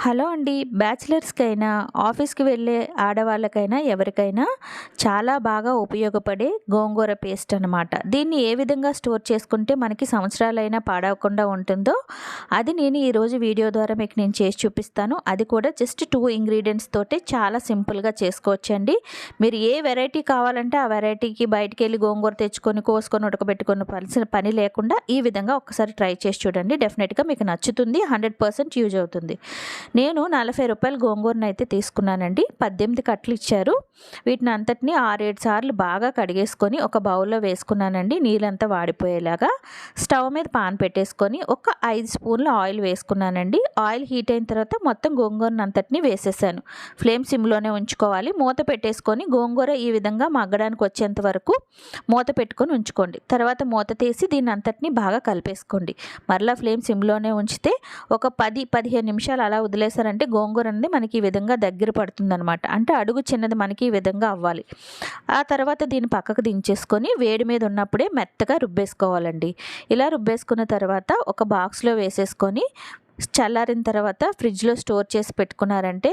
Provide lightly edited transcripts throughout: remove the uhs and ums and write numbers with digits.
Hello అండి. బ్యాచిలర్స్‌కైనా, ఆఫీస్‌కి వెళ్ళే ఆడవాళ్ళకైనా, ఎవరికైనా చాలా బాగా ఉపయోగపడే గోంగూర పేస్ట్ అనమాట. దీన్ని ఏ విధంగా స్టోర్ చేసుకుంటే మనకి సంవత్సరాలైనా పాడవకుండా ఉంటుందో, అది నేను ఈరోజు వీడియో ద్వారా మీకు నేను చేసి చూపిస్తాను. అది కూడా జస్ట్ 2 ఇంగ్రీడియెంట్స్ తోటే చాలా సింపుల్‌గా చేసుకోవచ్చండి. మీరు ఏ వెరైటీ కావాలంటే ఆ వెరైటీకి బయటికెళ్ళి గోంగూర తెచ్చుకొని, కోసుకొని, ఉడకబెట్టుకొని పని లేకుండా ఈ విధంగా ఒక్కసారి ట్రై చేసి చూడండి. డెఫినెట్‌గా మీకు నచ్చుతుంది. 100% యూజ్ అవుతుంది. నేను రూ. 40 గోంగూరనైతే తీసుకున్నానండి. 18 కట్టలు ఇచ్చారు. వీటిని అంతటిని 6, 7 సార్లు బాగా కడిగేసుకొని ఒక బౌల్‌లో వేసుకున్నానండి. నీళ్ళంతా వాడిపోయేలాగా. స్టవ్ మీద పాన్ పెట్టేసుకొని ఒక 5 స్పూన్ల ఆయిల్ వేసుకున్నానండి. ఆయిల్ హీట్ అయిన తర్వాత మొత్తం గోంగూరనంతటిని వేసేసాను. ఫ్లేమ్ సిమ్‌లోనే ఉంచుకోవాలి. మూత పెట్టేసుకొని గోంగూర ఈ విధంగా మగ్గడానికి వచ్చేంత వరకు మూత పెట్టుకొని ఉంచుకోండి. తర్వాత మూత తీసి దీన్ని అంతటిని బాగా కలిపేసుకోండి. మరలా ఫ్లేమ్ సిమ్‌లోనే ఉంచితే ఒక 10, 15 నిమిషాలు అలా వదిలేసారంటే గోంగూర అనేది మనకి ఈ విధంగా దగ్గర పడుతుందనమాట. అంటే అడుగు చిన్నది మనకి ఈ విధంగా అవ్వాలి. ఆ తర్వాత దీన్ని పక్కకు దించేసుకొని వేడి మీద ఉన్నప్పుడే మెత్తగా రుబ్బేసుకోవాలండి. ఇలా రుబ్బేసుకున్న తర్వాత ఒక బాక్స్‌లో వేసేసుకొని చల్లారిన తర్వాత ఫ్రిడ్జ్‌లో స్టోర్ చేసి పెట్టుకున్నారంటే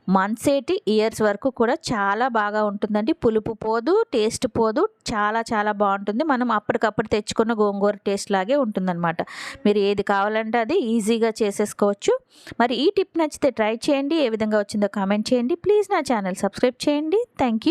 మంత్స్ ఏంటి ఇయర్స్ వరకు కూడా చాలా బాగా ఉంటుందండి. పులుపు పోదు, టేస్ట్ పోదు. చాలా చాలా బాగుంటుంది. మనం అప్పటికప్పుడు తెచ్చుకున్న గోంగూర టేస్ట్ లాగే ఉంటుందన్నమాట. మీరు ఏది కావాలంటే అది ఈజీగా చేసేసుకోవచ్చు. మరి ఈ టిప్ నచ్చితే ట్రై చేయండి. ఏ విధంగా వచ్చిందో కామెంట్ చేయండి. ప్లీజ్ నా ఛానల్ సబ్స్క్రైబ్ చేయండి. Thank you.